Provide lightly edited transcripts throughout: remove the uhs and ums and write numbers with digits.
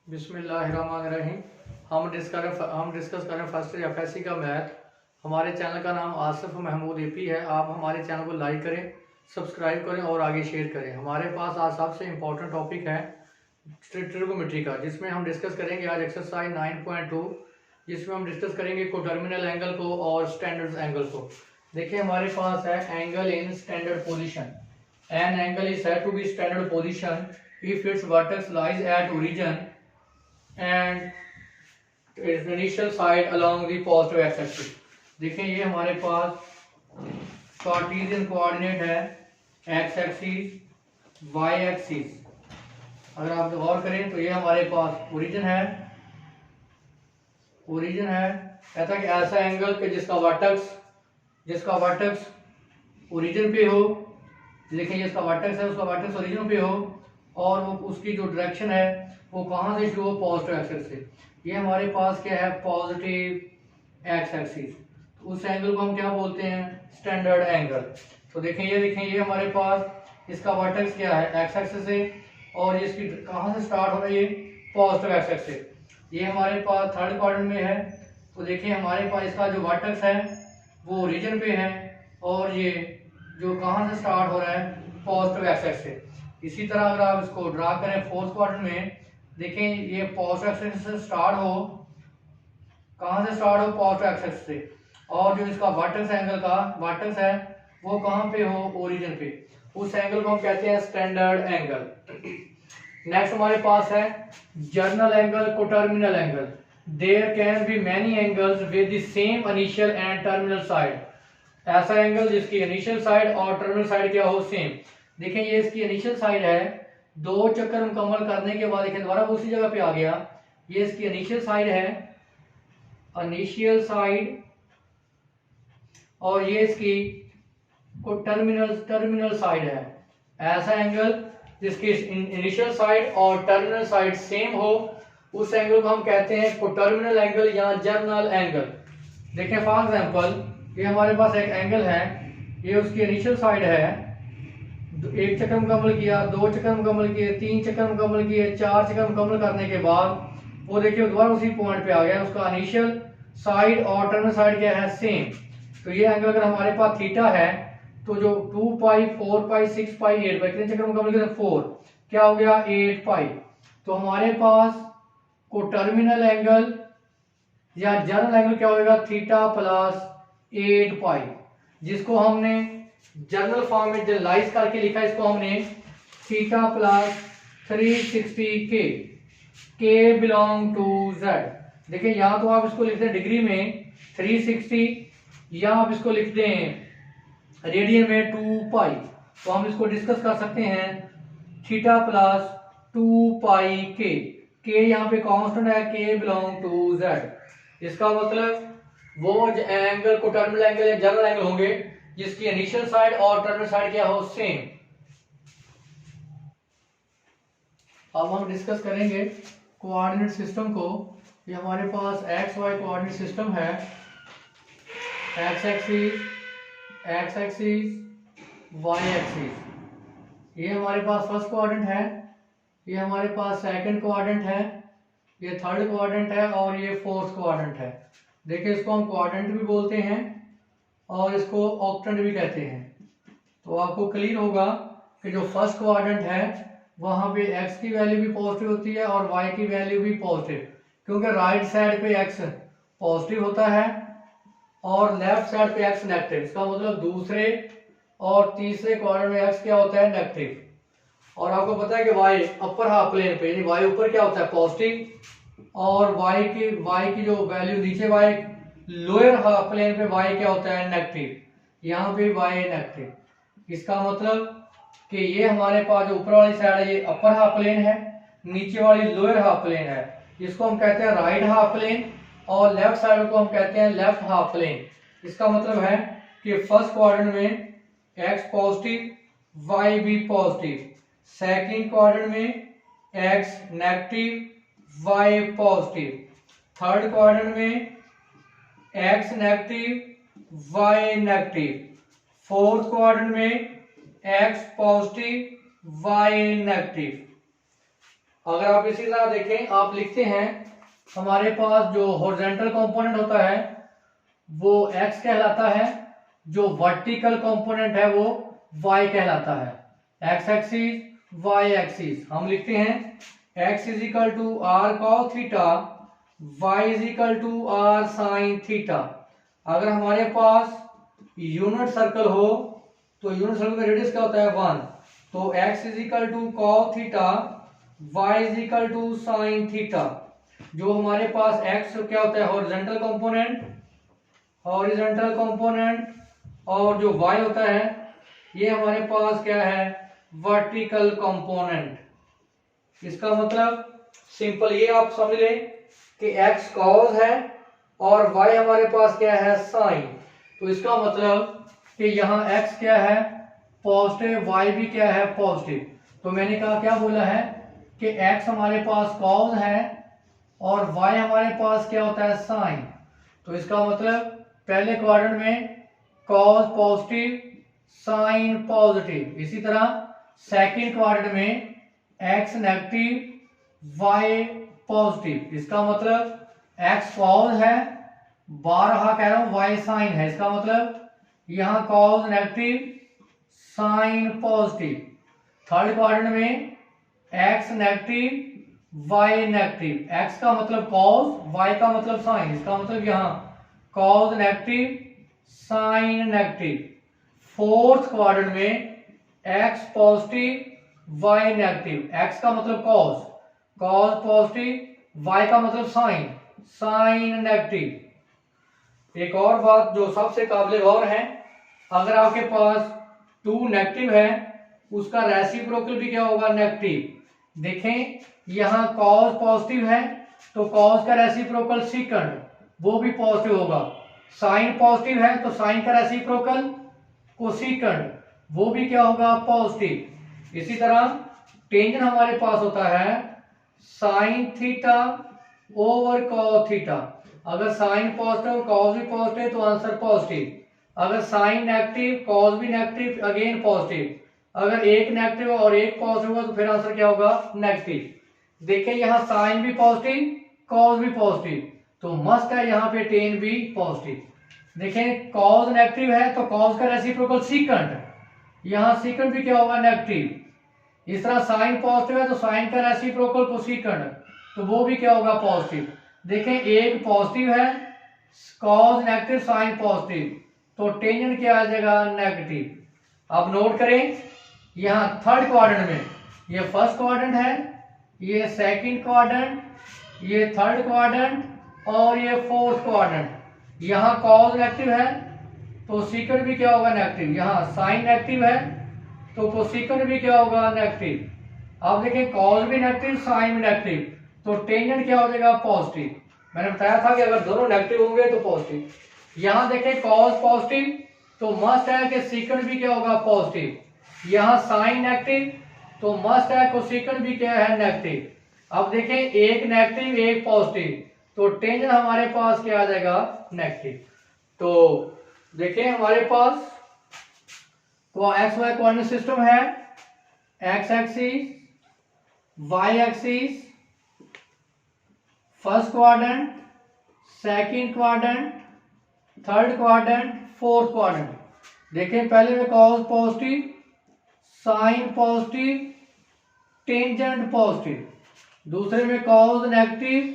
बिस्मिल्लाहिर्रहमानिर्रहीम। हम डिस्कस करें फर्स्ट ईयर एफएससी का मैथ। हमारे चैनल का नाम आसिफ महमूद एपी है। आप हमारे चैनल को लाइक करें, सब्सक्राइब करें और आगे शेयर करें। हमारे पास आज सबसे इम्पोर्टेंट टॉपिक है ट्रिगोनोमेट्री का, जिसमें हम डिस्कस करेंगे आज एक्सरसाइज 9.2, जिसमें हम डिस्कस करेंगे कोटर्मिनल एंगल को और स्टैंडर्ड एंगल को। देखिए हमारे पास है angle in standard position. An angle is said to be standard position if its vertex lies at origin and its initial side along the positive x axis। देखें ये हमारे पास कार्टेशियन कोऑर्डिनेट है, x axis y axis. अगर आप गौर करें तो ये हमारे पास ओरिजिन है। कहता है कि ऐसा एंगल के जिसका वर्टेक्स ओरिजिन पे हो। देखिए इसका वर्टेक्स है, उसका वर्टेक्स ओरिजिन पे हो और वो उसकी जो डायरेक्शन है वो कहाँ से शुरू हो, पॉजिटिव एक्सिस से। ये हमारे पास क्या है, पॉजिटिव एक्स एक्सिस। तो उस एंगल को हम क्या बोलते हैं, स्टैंडर्ड एंगल। तो देखें ये हमारे पास इसका वर्टेक्स क्या है, एक्स एक्सिस से, और ये इसकी कहाँ से स्टार्ट हो रही है, पॉजिटिव एक्स एक्सिस से। ये हमारे पास थर्ड क्वाड्रेंट में है। तो देखिए हमारे पास इसका जो वर्टेक्स है वो ओरिजिन पे है और ये जो कहाँ से स्टार्ट हो रहा है, पॉजिटिव एक्स एक्सिस से। इसी तरह अगर आप इसको ड्रा करें फोर्थ क्वाड्रेंट में, देखें ये पॉजिटिव एक्सिस से स्टार्ट हो, कहां से स्टार्ट हो, पॉजिटिव एक्सिस से, और जो इसका वर्टेक्स एंगल का वर्टेक्स है वो कहां पे हो, ओरिजिन पे। उस एंगल को हम कहते हैं स्टैंडर्ड एंगल। नेक्स्ट हमारे पास है general angle, coterminal angle. There can be many angles with the same initial and terminal side. ऐसा एंगल जिसकी इनिशियल साइड और टर्मिनल साइड क्या हो, सेम। देखें ये इसकी इनिशियल साइड है, दो चक्कर मुकम्मल करने के बाद देखिए दोबारा उसी जगह पे आ गया। ये इसकी इनिशियल साइड है, इनिशियल साइड, और ये इसकी टर्मिनल साइड है। ऐसा एंगल जिसकी इनिशियल साइड और टर्मिनल साइड सेम हो, उस एंगल को हम कहते हैं कोटर्मिनल एंगल या जर्नल एंगल। देखें फॉर एग्जांपल ये हमारे पास एक एंगल है, ये उसकी इनिशियल साइड है, एक चक्कर मुकम्मल किया, दो चक्कर मुकम्मल किए, तीन चक्कर मुकम्मल किए, चार चक्कर मुकम्मल करने के बाद वो देखिए दोबारा उसी पॉइंट पे आ गया। उसका इनिशियल साइड और टर्मिनल साइड क्या है, सेम। तो ये एंगल अगर हमारे पास थीटा है तो जो 2 पाई 4 पाई 6 पाई 8 पाई, कितने चक्कर मुकम्मल किए, 4, क्या हो गया, 8 पाई। तो हमारे पास कोटर्मिनल एंगल या जर्नल एंगल क्या होगा, थीटा प्लस 8 पाई, जिसको हमने जर्नल फॉर्म में जनरलाइज करके लिखा, इसको हमने थीटा प्लस 360 के बिलोंग टू जेड। देखिए यहाँ तो आप इसको लिखते हैं डिग्री में 360, या आप इसको लिखते हैं रेडियन में 2 पाई। तो हम इसको डिस्कस कर सकते हैं थीटा प्लस 2 पाई के यहाँ पे कांस्टेंट है, के बिलोंग टू जेड। इसका मतलब वो एंगल कोटर्मिनल एंगल या जर्नल एंगल होंगे जिसकी इनिशियल साइड और टर्मिनल साइड क्या हो, सेम। अब हम डिस्कस करेंगे कोऑर्डिनेट सिस्टम को। ये हमारे पास एक्स वाई कोऑर्डिनेट सिस्टम है। एक्स एक्सिस वाई एक्सिस, ये हमारे पास फर्स्ट क्वाड्रेंट है, ये हमारे पास सेकंड क्वाड्रेंट है, ये थर्ड क्वाड्रेंट है और ये फोर्थ क्वाड्रेंट है। देखिए इसको हम क्वाड्रेंट भी बोलते हैं और इसको ऑक्टेंट भी कहते हैं। तो आपको क्लियर होगा कि जो फर्स्ट क्वाड्रेंट है वहां पे x की वैल्यू भी पॉजिटिव होती है और y की वैल्यू भी पॉजिटिव, क्योंकि राइट साइड पे x पॉजिटिव होता है और लेफ्ट साइड पे x नेगेटिव। इसका मतलब दूसरे और तीसरे क्वाड्रेंट में x क्या होता है, नेगेटिव। और आपको पता है कि y अपर हाफ प्लेन पे, यानी y ऊपर क्या होता है, पॉजिटिव, और y की जो वैल्यू नीचे y लोअर हाफ प्लेन पे y क्या होता है, नेगेटिव। यहाँ पे y नेगेटिव। इसका मतलब कि ये हमारे पास जो ऊपर वाली साइड है ये अपर हाफ प्लेन है, नीचे वाली लोअर हाफ प्लेन है। इसको हम कहते हैं राइट हाफ प्लेन और लेफ्ट साइड को हम कहते हैं लेफ्ट हाफ प्लेन। इसका मतलब है कि फर्स्ट क्वाड्रेंट में x पॉजिटिव y भी पॉजिटिव, सेकंड क्वाड्रेंट में x negative y positive, third quadrant में x negative y negative, fourth quadrant में x पॉजिटिव y नेगेटिव। अगर आप इसी तरह देखें, आप लिखते हैं हमारे पास जो हॉरिजॉन्टल कंपोनेंट होता है वो x कहलाता है, जो वर्टिकल कंपोनेंट है वो y कहलाता है। x एक्सिस y एक्सिस हम लिखते हैं x is equal to r cos theta, y is equal to r sin theta. अगर हमारे पास यूनिट सर्कल हो तो यूनिट सर्कल का रेडियस क्या होता है 1, तो x is equal to cos theta, y is equal to sin theta. जो हमारे पास x क्या होता है हॉरिजॉन्टल कंपोनेंट और जो y होता है ये हमारे पास क्या है वर्टिकल कंपोनेंट। इसका मतलब सिंपल ये आप समझ लें कि x cos है और y हमारे पास क्या है sin। तो इसका मतलब कि यहाँ x क्या है पॉजिटिव, y भी क्या है पॉजिटिव। तो मैंने कहा क्या बोला है कि x हमारे पास cos है और y हमारे पास क्या होता है sin। तो इसका मतलब पहले क्वाड्रेंट में cos पॉजिटिव, sin पॉजिटिव। इसी तरह सेकंड क्वाड्रेंट में x नेगेटिव, y पॉजिटिव। इसका मतलब x cos है, बारहा कह रहा हूं y sin है। इसका मतलब यहाँ cos negative, sin positive. Third quadrant में x negative, y negative. x का मतलब cos, y का मतलब sin। इसका मतलब यहाँ cos negative, sin negative. Fourth quadrant में x positive, y negative. x का मतलब cos पॉजिटिव, y का मतलब sin नेगेटिव। एक और बात जो सबसे काबिल गौर है, अगर आपके पास 2 नेगेटिव है उसका रेसिप्रोकल भी क्या होगा नेगेटिव। देखें यहाँ cos पॉजिटिव है तो cos का रेसिप्रोकल सेकंड वो भी पॉजिटिव होगा। sin पॉजिटिव है तो sin का रेसिप्रोकल कोसेकंड वो भी क्या होगा पॉजिटिव। इसी तरह टेंजेंट हमारे पास होता है sin theta over cos theta. अगर sin पॉजिटिव cos भी पॉजिटिव तो आंसर पॉजिटिव। अगर sin नेगेटिव cos भी नेगेटिव अगेन पॉजिटिव। अगर एक नेगेटिव और एक पॉजिटिव होगा तो फिर आंसर क्या होगा नेगेटिव। देखें यहाँ sin भी पॉजिटिव cos भी पॉजिटिव तो मस्ट है यहाँ पे टेन भी पॉजिटिव। देखें cos नेगेटिव है तो cos का रेसिप्रोकल सेकंड, यहाँ सेकंड भी क्या होगा नेगेटिव। इस तरह sin पॉजिटिव है तो sin का रेसिप्रोकल कोसेकंड तो वो भी क्या होगा पॉजिटिव। देखें एक पॉजिटिव है cos नेगेटिव sin पॉजिटिव तो टेंजेंट क्या आ जाएगा नेगेटिव। अब नोट करें यहाँ थर्ड क्वाड्रेंट में ये फर्स्ट क्वाड्रेंट है, ये सेकंड क्वाड्रेंट, ये थर्ड क्वाड्रेंट और ये फोर्थ क्वाड्रेंट। यहाँ cos नेगेटिव है तो सेकंड भी क्या होगा नेगेटिव। यहाँ sin नेगेटिव है तो कोसेकंड भी क्या होगा नेगेटिव। अब देखें cos भी नेगेटिव sin भी नेगेटिव तो टेंजेंट क्या हो जाएगा पॉजिटिव। मैंने बताया था कि अगर दोनों नेगेटिव होंगे तो पॉजिटिव। यहाँ देखें cos पॉजिटिव तो मस्ट है कि सेकंड भी क्या होगा पॉजिटिव। यहाँ sin नेगेटिव तो मस्ट है कोसेकंड भी क्या है नेगेटिव। अब देखें एक नेगेटिव एक पॉजिटिव तो टेंजेंट हमारे पास क्या आ जाएगा नेगेटिव। तो देखें हमारे पास एक्स वाई कोऑर्डिनेट सिस्टम है, x axis, y axis, first quadrant, second quadrant, third quadrant, fourth quadrant. देखें पहले में cos positive, sin positive, tangent positive. दूसरे में cos negative,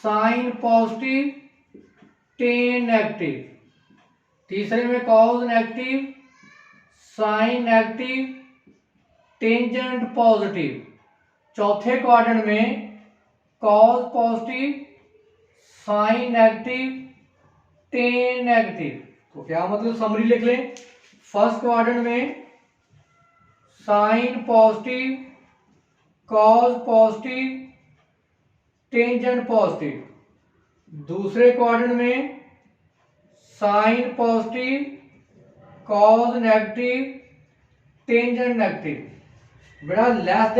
sin positive, tan negative. तीसरे में cos negative, sin negative, tangent positive. चौथे quadrant में cos positive, sin negative, tan negative. तो क्या मतलब समरी लिख लें। फर्स्ट क्वाड्रेंट में sin positive, cos positive, tangent positive. दूसरे क्वाड्रेंट में sin positive, cos negative, tangent negative. बेटा लेस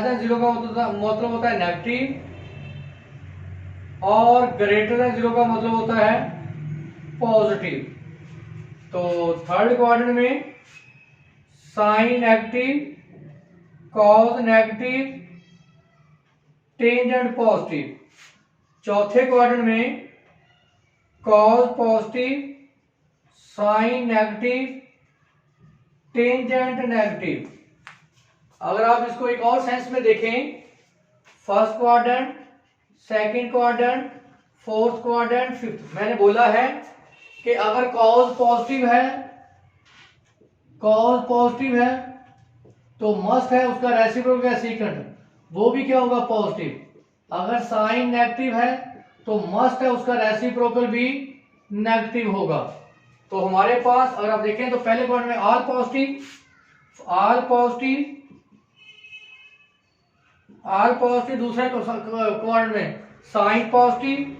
देन जीरो का मतलब होता है नेगेटिव और ग्रेटर देन जीरो का मतलब होता है पॉजिटिव। तो थर्ड क्वाड्रेंट में sin negative, cos negative, tangent positive. चौथे क्वाड्रेंट में cos positive, sine negative, tangent negative. अगर आप इसको एक और सेंस में देखें, first quadrant, second quadrant, fourth quadrant, fifth, मैंने बोला है कि अगर कॉज पॉजिटिव है तो मस्ट है उसका रेसिप्रोकल या सीकेंट वो भी क्या होगा, पॉजिटिव। अगर साइन नेगेटिव है तो मस्ट है उसका रेसिप्रोकल भी नेगेटिव होगा। तो हमारे पास अगर आप देखें तो पहले क्वाड्रेंट में ऑल पॉजिटिव, दूसरे क्वाड्रेंट में साइन पॉजिटिव,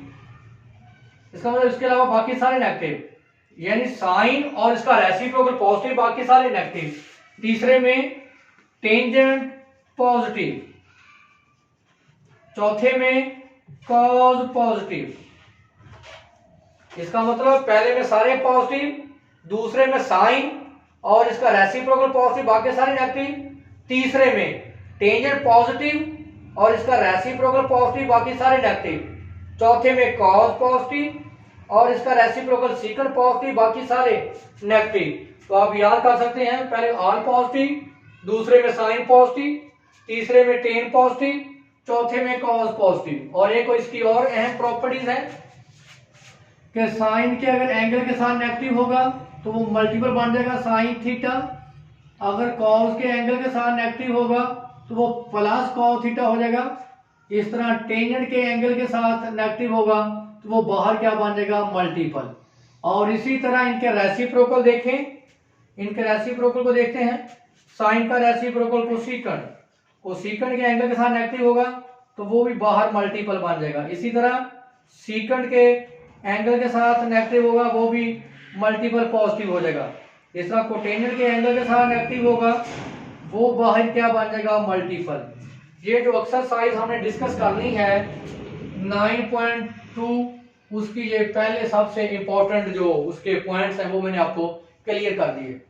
इसका मतलब इसके अलावा बाकी सारे नेगेटिव, यानी साइन और इसका रेसिप्रोकल पॉजिटिव, बाकी सारे नेगेटिव। तीसरे में टेंजेंट पॉजिटिव, चौथे में कॉज पॉजिटिव। इसका मतलब पहले में सारे पॉजिटिव, दूसरे में साइन और इसका रेसिप्रोकल पॉजिटिव, बाकी सारे नेगेटिव। तीसरे में टेंजेंट पॉजिटिव और इसका रेसिप्रोकल पॉजिटिव, बाकी सारे नेगेटिव। चौथे में कॉज पॉजिटिव और इसका रेसिप्रोकल सीकेंट पॉजिटिव, बाकी सारे नेगेटिव। तो आप याद कर सकते हैं, पहले ऑल पॉजिटिव, दूसरे में साइन पॉजिटिव, तीसरे में टेन पॉजिटिव, चौथे में कॉज पॉजिटिव। और एक इसकी और अहम प्रॉपर्टीज है कि साइन के अगर एंगल के साथ नेगेटिव होगा तो वो मल्टीपल बन जाएगा साइन थीटा, अगर कॉज के एंगल के साथ नेगेटिव होगा तो वो प्लस कॉज थीटा हो जाएगा। इस तरह टेंजेंट के एंगल के साथ नेगेटिव होगा तो वो बाहर क्या बन जाएगा, मल्टीपल। और इसी तरह इनके रेसिप्रोकल देखें, इनके रेसिप्रोकल को देखते हैं। साइन का रेसिप्रोकल कोसेकेंट के एंगल के साथ नेगेटिव होगा तो वो भी बाहर मल्टीपल बन जाएगा। इसी तरह सीकेंट के एंगल के साथ नेगेटिव होगा वो भी मल्टीपल पॉजिटिव हो जाएगा। इस तरह कोटेंजेंट के एंगल के साथ नेगेटिव होगा वो बाहर क्या बन जाएगा, मल्टीपल। ये जो एक्सरसाइज हमने डिस्कस करनी है 9.2, उसकी ये पहले सबसे इंपॉर्टेंट जो उसके पॉइंट्स हैं वो मैंने आपको क्लियर कर दिए।